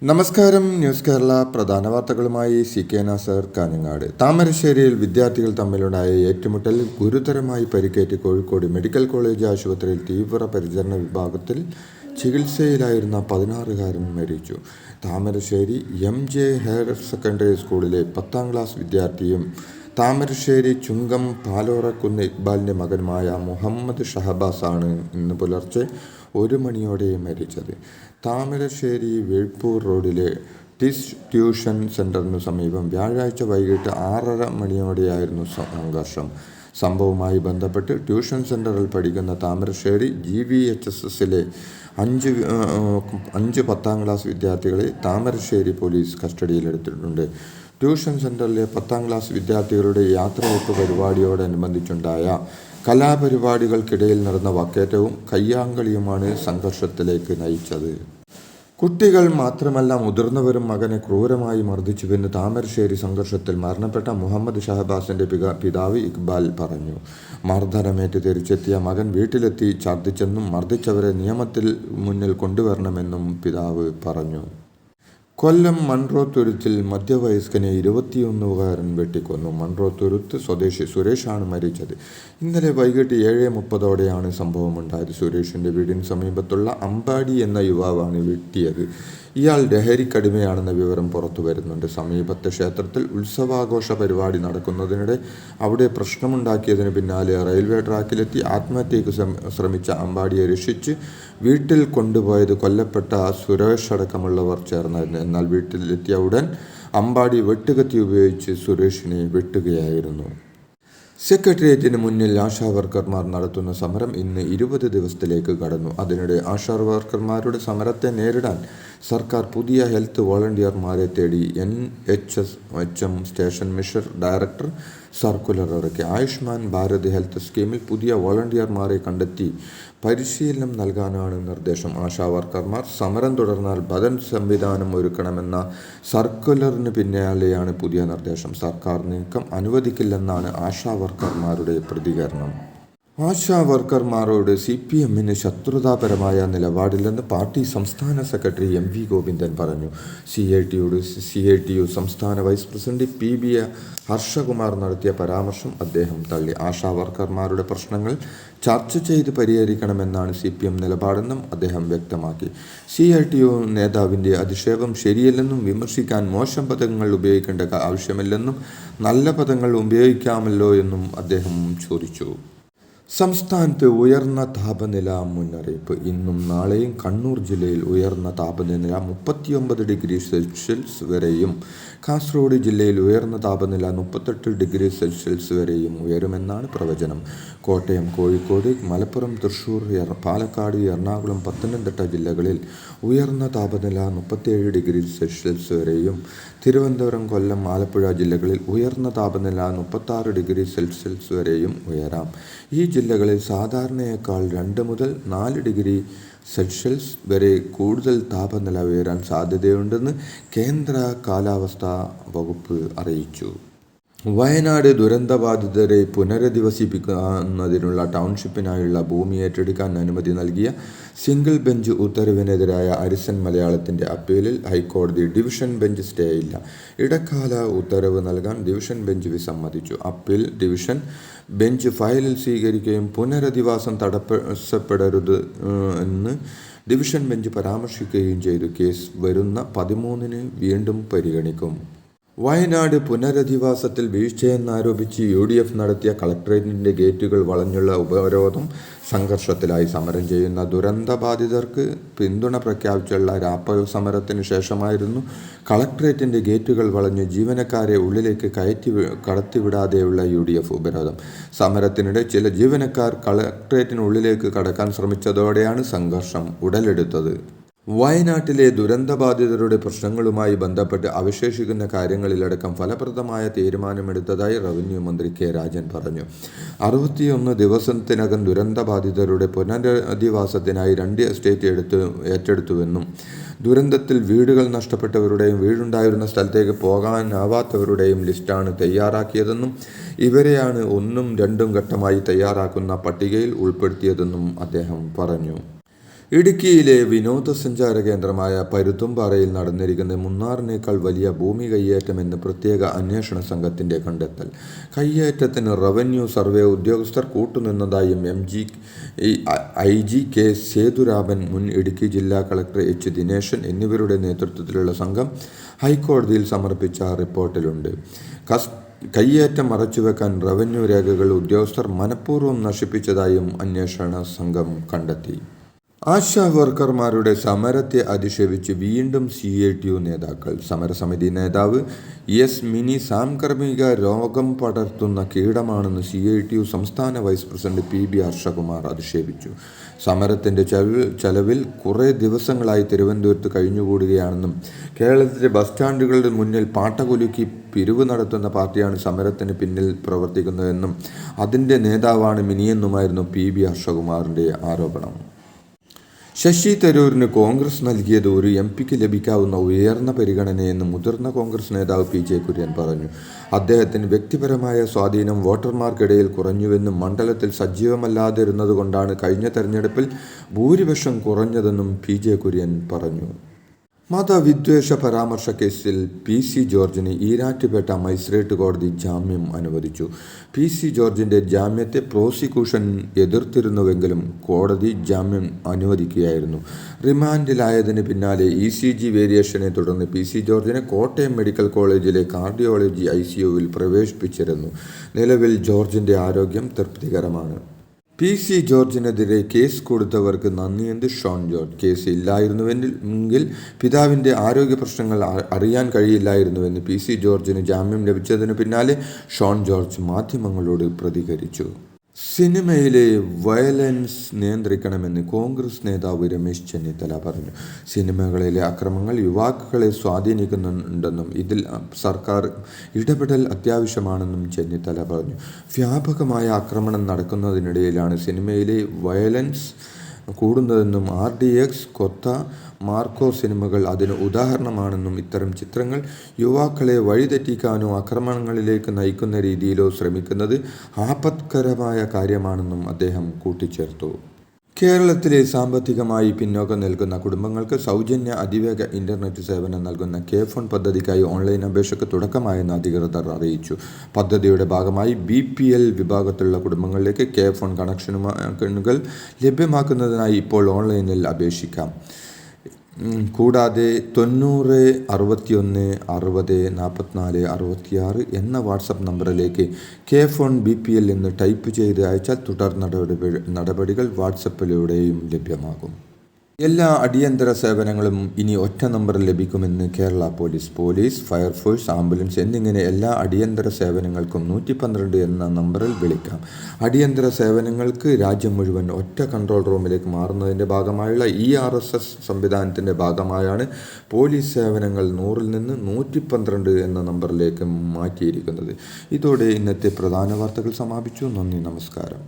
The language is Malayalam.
നമസ്കാരം. ന്യൂസ് കേരള പ്രധാന വാർത്തകളുമായി CK നാസർ, കാഞ്ഞങ്ങാട്. താമരശ്ശേരിയിൽ വിദ്യാർത്ഥികൾ തമ്മിലുണ്ടായ ഏറ്റുമുട്ടലിൽ ഗുരുതരമായി പരിക്കേറ്റ് കോഴിക്കോട് മെഡിക്കൽ കോളേജ് ആശുപത്രിയിൽ തീവ്രപരിചരണ വിഭാഗത്തിൽ ചികിത്സയിലായിരുന്ന 16-കാരൻ മരിച്ചു. താമരശ്ശേരി MJ ഹയർ സെക്കൻഡറി സ്കൂളിലെ 10ാം ക്ലാസ് വിദ്യാർത്ഥിയും താമരശ്ശേരി ചുങ്കം പാലോറക്കുന്ന് ഇക്ബാലിൻ്റെ മകനുമായ മുഹമ്മദ് ഷഹബാസാണ് ഇന്ന് പുലർച്ചെ 1 മണിയോടെ മരിച്ചത്. താമരശ്ശേരി വേൾപൂർ റോഡിലെ ട്യൂഷൻ സെൻ്ററിനു സമീപം വ്യാഴാഴ്ച വൈകിട്ട് 6:30 മണിയോടെയായിരുന്നു സംഘർഷം. സംഭവവുമായി ബന്ധപ്പെട്ട് ട്യൂഷൻ സെൻ്ററിൽ പഠിക്കുന്ന താമരശ്ശേരി GVHSSലെ 5 10ാം ക്ലാസ് വിദ്യാർത്ഥികളെ താമരശ്ശേരി പോലീസ് കസ്റ്റഡിയിലെടുത്തിട്ടുണ്ട്. ട്യൂഷൻ സെൻ്ററിലെ 10ാം ക്ലാസ് വിദ്യാർത്ഥികളുടെ യാത്രയയപ്പ് പരിപാടിയോടനുബന്ധിച്ചുണ്ടായ കലാപരിപാടികൾക്കിടയിൽ നടന്ന വാക്കേറ്റവും കയ്യാങ്കളിയുമാണ് സംഘർഷത്തിലേക്ക് നയിച്ചത്. കുട്ടികൾ മാത്രമല്ല മുതിർന്നവരും മകനെ ക്രൂരമായി മർദ്ദിച്ചുവെന്ന് താമരശ്ശേരി സംഘർഷത്തിൽ മരണപ്പെട്ട മുഹമ്മദ് ഷഹബാസിൻ്റെ പിതാവ് ഇക്ബാൽ പറഞ്ഞു. മർദ്ദനമേറ്റ് തിരിച്ചെത്തിയ മകൻ വീട്ടിലെത്തി ഛർദ്ദിച്ചെന്നും മർദ്ദിച്ചവരെ നിയമത്തിൽ മുന്നിൽ കൊണ്ടുവരണമെന്നും പിതാവ് പറഞ്ഞു. കൊല്ലം മൺറോത്തുരുത്തിൽ മധ്യവയസ്കനെ 21-കാരൻ വെട്ടിക്കൊന്നു. മൺറോത്തുരുത്ത് സ്വദേശി സുരേഷാണ് മരിച്ചത്. ഇന്നലെ വൈകിട്ട് 7:30ഓടെയാണ് സംഭവമുണ്ടായത്. സുരേഷിൻ്റെ വീടിന് സമീപത്തുള്ള അമ്പാടി എന്ന യുവാവാണ് വെട്ടിയത്. ഇയാൾ ലഹരിക്കടിമയാണെന്ന വിവരം പുറത്തു വരുന്നുണ്ട്. സമീപത്തെ ക്ഷേത്രത്തിൽ ഉത്സവാഘോഷ പരിപാടി നടക്കുന്നതിനിടെ അവിടെ പ്രശ്നമുണ്ടാക്കിയതിന് പിന്നാലെ റെയിൽവേ ട്രാക്കിലെത്തി ആത്മഹത്യയ്ക്ക് ശ്രമിച്ച അമ്പാടിയെ രക്ഷിച്ച് വീട്ടിൽ കൊണ്ടുപോയത് കൊല്ലപ്പെട്ട സുരേഷ് അടക്കമുള്ളവർ ചേർന്നായിരുന്നു. എന്നാൽ വീട്ടിലെത്തിയ ഉടൻ അമ്പാടി വെട്ടുകത്തി ഉപയോഗിച്ച് സുരേഷിനെ വെട്ടുകയായിരുന്നു. സെക്രട്ടേറിയറ്റിന് മുന്നിൽ ആശാവർക്കർമാർ നടത്തുന്ന സമരം ഇന്ന് 20 ദിവസത്തിലേക്ക് കടന്നു. അതിനിടെ ആശാവർക്കർമാരുടെ സമരത്തെ നേരിടാൻ സർക്കാർ പുതിയ ഹെൽത്ത് വോളണ്ടിയർമാരെ തേടി NHM station mission director circular ഇറക്കി. ആയുഷ്മാൻ ഭാരത് ഹെൽത്ത് സ്കീമിൽ പുതിയ വോളണ്ടിയർമാരെ കണ്ടെത്തി പരിശീലനം നൽകാനാണ് നിർദ്ദേശം. ആശാവർക്കർമാർ സമരം തുടർന്നാൽ ബദൽ സംവിധാനം ഒരുക്കണമെന്ന സർക്കുലറിന് പിന്നാലെയാണ് പുതിയ നിർദ്ദേശം. സർക്കാർ നീക്കം അനുവദിക്കില്ലെന്നാണ് ആശാവർക്കർമാരുടെ പ്രതികരണം. ആശാവർക്കർമാരോട് CPMന് ശത്രുതാപരമായ നിലപാടില്ലെന്ന് പാർട്ടി സംസ്ഥാന സെക്രട്ടറി MV ഗോവിന്ദൻ പറഞ്ഞു. CITU സംസ്ഥാന വൈസ് പ്രസിഡന്റ് PB ഹർഷകുമാർ നടത്തിയ പരാമർശം അദ്ദേഹം തള്ളി. ആശാവർക്കർമാരുടെ പ്രശ്നങ്ങൾ ചർച്ച ചെയ്ത് പരിഹരിക്കണമെന്നാണ് CPM നിലപാടെന്നും അദ്ദേഹം വ്യക്തമാക്കി. CITU നേതാവിൻ്റെ അധിക്ഷേപം ശരിയല്ലെന്നും വിമർശിക്കാൻ മോശം പദങ്ങൾ ഉപയോഗിക്കേണ്ട ആവശ്യമില്ലെന്നും നല്ല പദങ്ങൾ ഉപയോഗിക്കാമല്ലോ എന്നും അദ്ദേഹം ചോദിച്ചു. സംസ്ഥാനത്ത് ഉയർന്ന താപനില മുന്നറിയിപ്പ്. ഇന്നും നാളെയും കണ്ണൂർ ജില്ലയിൽ ഉയർന്ന താപനില 39 ഡിഗ്രി സെൽഷ്യസ് വരെയും കാസർഗോഡ് ജില്ലയിൽ ഉയർന്ന താപനില 38 ഡിഗ്രി സെൽഷ്യസ് വരെയും ഉയരുമെന്നാണ് പ്രവചനം. കോട്ടയം, കോഴിക്കോട്, മലപ്പുറം, തൃശൂർ, പാലക്കാട്, എറണാകുളം, പത്തനംതിട്ട ജില്ലകളിൽ ഉയർന്ന താപനില 37 ഡിഗ്രി സെൽഷ്യസ് വരെയും തിരുവനന്തപുരം, കൊല്ലം, ആലപ്പുഴ ജില്ലകളിൽ ഉയർന്ന താപനില 36 ഡിഗ്രി സെൽഷ്യസ് വരെയും ഉയരാം. ഈ ജില്ലകളിൽ സാധാരണയേക്കാൾ 2 മുതൽ 4 ഡിഗ്രി സെൽഷ്യസ് വരെ കൂടുതൽ താപനില ഉയരാൻ സാധ്യതയുണ്ടെന്ന് കേന്ദ്ര കാലാവസ്ഥാ വകുപ്പ് അറിയിച്ചു. വയനാട് ദുരന്തബാധിതരെ പുനരധിവസിപ്പിക്കുന്നതിനുള്ള ടൗൺഷിപ്പിനായുള്ള ഭൂമി ഏറ്റെടുക്കാൻ അനുമതി നൽകിയ സിംഗിൾ ബെഞ്ച് ഉത്തരവിനെതിരായ അരിസൺ മലയാളത്തിൻ്റെ അപ്പീലിൽ ഹൈക്കോടതി ഡിവിഷൻ ബെഞ്ച് സ്റ്റേ ഇല്ല. ഇടക്കാല ഉത്തരവ് നൽകാൻ ഡിവിഷൻ ബെഞ്ച് വിസമ്മതിച്ചു. അപ്പീൽ ഡിവിഷൻ ബെഞ്ച് ഫയലിൽ സ്വീകരിക്കുകയും പുനരധിവാസം തടസ്സപ്പെടരുത് എന്ന് ഡിവിഷൻ ബെഞ്ച് പരാമർശിക്കുകയും ചെയ്തു. കേസ് വരുന്ന 13-ന് വീണ്ടും പരിഗണിക്കും. വയനാട് പുനരധിവാസത്തിൽ വീഴ്ചയെന്നാരോപിച്ച് UDF നടത്തിയ കളക്ട്രേറ്റിൻ്റെ ഗേറ്റുകൾ വളഞ്ഞുള്ള ഉപരോധം സംഘർഷത്തിലായി. സമരം ചെയ്യുന്ന ദുരന്തബാധിതർക്ക് പിന്തുണ പ്രഖ്യാപിച്ചുള്ള രാപ്പകൽ സമരത്തിന് ശേഷമായിരുന്നു കളക്ട്രേറ്റിൻ്റെ ഗേറ്റുകൾ വളഞ്ഞ് ജീവനക്കാരെ ഉള്ളിലേക്ക് കടത്തിവിടാതെയുള്ള UDF ഉപരോധം. സമരത്തിനിടെ ചില ജീവനക്കാർ കളക്ട്രേറ്റിനുള്ളിലേക്ക് കടക്കാൻ ശ്രമിച്ചതോടെയാണ് സംഘർഷം ഉടലെടുത്തത്. വയനാട്ടിലെ ദുരന്തബാധിതരുടെ പ്രശ്നങ്ങളുമായി ബന്ധപ്പെട്ട് അവശേഷിക്കുന്ന കാര്യങ്ങളിലടക്കം ഫലപ്രദമായ തീരുമാനമെടുത്തതായി റവന്യൂ മന്ത്രി K രാജൻ പറഞ്ഞു. 61 ദിവസത്തിനകം ദുരന്തബാധിതരുടെ പുനരധിവാസത്തിനായി 2 എസ്റ്റേറ്റ് ഏറ്റെടുത്തുവെന്നും ദുരന്തത്തിൽ വീടുകൾ നഷ്ടപ്പെട്ടവരുടെയും വീടുണ്ടായിരുന്ന സ്ഥലത്തേക്ക് പോകാനാവാത്തവരുടെയും ലിസ്റ്റാണ് തയ്യാറാക്കിയതെന്നും ഇവരെയാണ് 1ഉം 2ഉം ഘട്ടമായി തയ്യാറാക്കുന്ന പട്ടികയിൽ ഉൾപ്പെടുത്തിയതെന്നും അദ്ദേഹം പറഞ്ഞു. ഇടുക്കിയിലെ വിനോദസഞ്ചാര കേന്ദ്രമായ പരുത്തുംപാറയിൽ നടന്നിരിക്കുന്ന മുന്നാറിനേക്കാൾ വലിയ ഭൂമി കയ്യേറ്റമെന്ന് പ്രത്യേക അന്വേഷണ സംഘത്തിന്റെ കണ്ടെത്തൽ. കയ്യേറ്റത്തിന് റവന്യൂ സർവേ ഉദ്യോഗസ്ഥർ കൂട്ടുനിന്നതായും IG കെ സേതുരാമൻ, മുൻ ഇടുക്കി ജില്ലാ കളക്ടർ H ദിനേശൻ എന്നിവരുടെ നേതൃത്വത്തിലുള്ള സംഘം ഹൈക്കോടതിയിൽ സമർപ്പിച്ച റിപ്പോർട്ടിലുണ്ട്. കയ്യേറ്റം മറച്ചുവെക്കാൻ റവന്യൂ രേഖകൾ ഉദ്യോഗസ്ഥർ മനഃപൂർവ്വം നശിപ്പിച്ചതായും അന്വേഷണ സംഘം കണ്ടെത്തി. ആശാ വർക്കർമാരുടെ സമരത്തെ അധിക്ഷേപിച്ച് വീണ്ടും CITU നേതാക്കൾ. സമരസമിതി നേതാവ് S മിനി സാംക്രമിക രോഗം പടർത്തുന്ന കീടമാണെന്ന് CITU സംസ്ഥാന വൈസ് പ്രസിഡന്റ് PB ഹർഷകുമാർ അധിക്ഷേപിച്ചു. സമരത്തിന്റെ ചെലവിൽ കുറേ ദിവസങ്ങളായി തിരുവനന്തപുരത്ത് കഴിഞ്ഞുകൂടുകയാണെന്നും കേരളത്തിലെ ബസ് സ്റ്റാൻഡുകളുടെ മുന്നിൽ പാട്ടകുലുക്കി പിരിവ് നടത്തുന്ന പാർട്ടിയാണ് സമരത്തിന് പിന്നിൽ പ്രവർത്തിക്കുന്നതെന്നും അതിൻ്റെ നേതാവാണ് മിനിയെന്നുമായിരുന്നു PB ഹർഷകുമാറിൻ്റെ ആരോപണം. ശശി തരൂരിന് കോൺഗ്രസ് നൽകിയത് ഒരു MP ലഭിക്കാവുന്ന ഉയർന്ന പരിഗണനയെന്ന് മുതിർന്ന കോൺഗ്രസ് നേതാവ് PJ കുര്യൻ പറഞ്ഞു. അദ്ദേഹത്തിന് വ്യക്തിപരമായ സ്വാധീനം വോട്ടർമാർക്കിടയിൽ കുറഞ്ഞുവെന്നും മണ്ഡലത്തിൽ സജീവമല്ലാതിരുന്നതുകൊണ്ടാണ് കഴിഞ്ഞ തെരഞ്ഞെടുപ്പിൽ ഭൂരിപക്ഷം കുറഞ്ഞതെന്നും PJ കുര്യൻ പറഞ്ഞു. മതവിദ്വേഷ പരാമർശ കേസിൽ PC ജോർജിന് ഈരാറ്റുപേട്ട മജിസ്ട്രേറ്റ് കോടതി ജാമ്യം അനുവദിച്ചു. PC ജോർജിന്റെ ജാമ്യത്തെ പ്രോസിക്യൂഷൻ എതിർത്തിരുന്നുവെങ്കിലും കോടതി ജാമ്യം അനുവദിക്കുകയായിരുന്നു. റിമാൻഡിലായതിന് പിന്നാലെ ECG വേരിയേഷനെ തുടർന്ന് PC ജോർജിനെ കോട്ടയം മെഡിക്കൽ കോളേജിലെ കാർഡിയോളജി ICUവിൽ പ്രവേശിപ്പിച്ചിരുന്നു. നിലവിൽ ജോർജിന്റെ ആരോഗ്യം തൃപ്തികരമാണ്. PC ജോർജിനെതിരെ കേസ് കൊടുത്തവർക്ക് നന്ദിയെന്ന് ഷോൺ ജോർജ്. കേസ് ഇല്ലായിരുന്നുവെങ്കിൽ പിതാവിൻ്റെ ആരോഗ്യ പ്രശ്നങ്ങൾ അറിയാൻ കഴിയില്ലായിരുന്നുവെന്ന് PC ജോർജിന് ജാമ്യം ലഭിച്ചതിനു പിന്നാലെ ഷോൺ ജോർജ് മാധ്യമങ്ങളോട് പ്രതികരിച്ചു. സിനിമയിലെ വയലൻസ് നിയന്ത്രിക്കണമെന്ന് കോൺഗ്രസ് നേതാവ് രമേശ് ചെന്നിത്തല പറഞ്ഞു. സിനിമകളിലെ അക്രമങ്ങൾ യുവാക്കളെ സ്വാധീനിക്കുന്നുണ്ടെന്നും ഇതിൽ സർക്കാർ ഇടപെടൽ അത്യാവശ്യമാണെന്നും ചെന്നിത്തല പറഞ്ഞു. വ്യാപകമായ ആക്രമണം നടക്കുന്നതിനിടയിലാണ് സിനിമയിലെ വയലൻസ് കൂടുന്നതെന്നും RDX, കൊത്ത, മാർക്കോ സിനിമകൾ അതിന് ഉദാഹരണമാണെന്നും ഇത്തരം ചിത്രങ്ങൾ യുവാക്കളെ വഴിതെറ്റിക്കാനോ ആക്രമണങ്ങളിലേക്ക് നയിക്കുന്ന രീതിയിലോ ശ്രമിക്കുന്നത് ആപത്കരമായ കാര്യമാണെന്നും അദ്ദേഹം കൂട്ടിച്ചേർത്തു. കേരളത്തിലെ സാമ്പത്തികമായി പിന്നോക്കം നിൽക്കുന്ന കുടുംബങ്ങൾക്ക് സൗജന്യ അതിവേഗ ഇന്റർനെറ്റ് സേവനം നൽകുന്ന K-Phone പദ്ധതിക്കായി ഓൺലൈൻ അപേക്ഷയ്ക്ക് തുടക്കമായെന്ന് അധികൃതർ അറിയിച്ചു. പദ്ധതിയുടെ ഭാഗമായി BPL വിഭാഗത്തിലുള്ള കുടുംബങ്ങളിലേക്ക് K-Phone കണക്ഷനുകൾ ലഭ്യമാക്കുന്നതിനായി ഇപ്പോൾ ഓൺലൈനിൽ അപേക്ഷിക്കാം. കൂടാതെ 90 61 60 44 66 എന്ന വാട്സപ്പ് നമ്പറിലേക്ക് K-Phone BPL എന്ന് ടൈപ്പ് ചെയ്ത് അയച്ചാൽ തുടർ നടപടികൾ വാട്സപ്പിലൂടെയും ലഭ്യമാകും. എല്ലാ അടിയന്തര സേവനങ്ങളും ഇനി ഒറ്റ നമ്പറിൽ ലഭിക്കുമെന്ന് കേരള പോലീസ്, ഫയർഫോഴ്സ്, ആംബുലൻസ് എന്നിങ്ങനെ എല്ലാ അടിയന്തര സേവനങ്ങൾക്കും 112 എന്ന നമ്പറിൽ വിളിക്കാം. അടിയന്തര സേവനങ്ങൾക്ക് രാജ്യം മുഴുവൻ ഒറ്റ കൺട്രോൾ റൂമിലേക്ക് മാറുന്നതിൻ്റെ ഭാഗമായുള്ള ERSS സംവിധാനത്തിൻ്റെ ഭാഗമായാണ് പോലീസ് സേവനങ്ങൾ 100-ൽ നിന്ന് 112 എന്ന നമ്പറിലേക്ക് മാറ്റിയിരിക്കുന്നത്. ഇതോടെ ഇന്നത്തെ പ്രധാന വാർത്തകൾ സമാപിച്ചു. നന്ദി, നമസ്കാരം.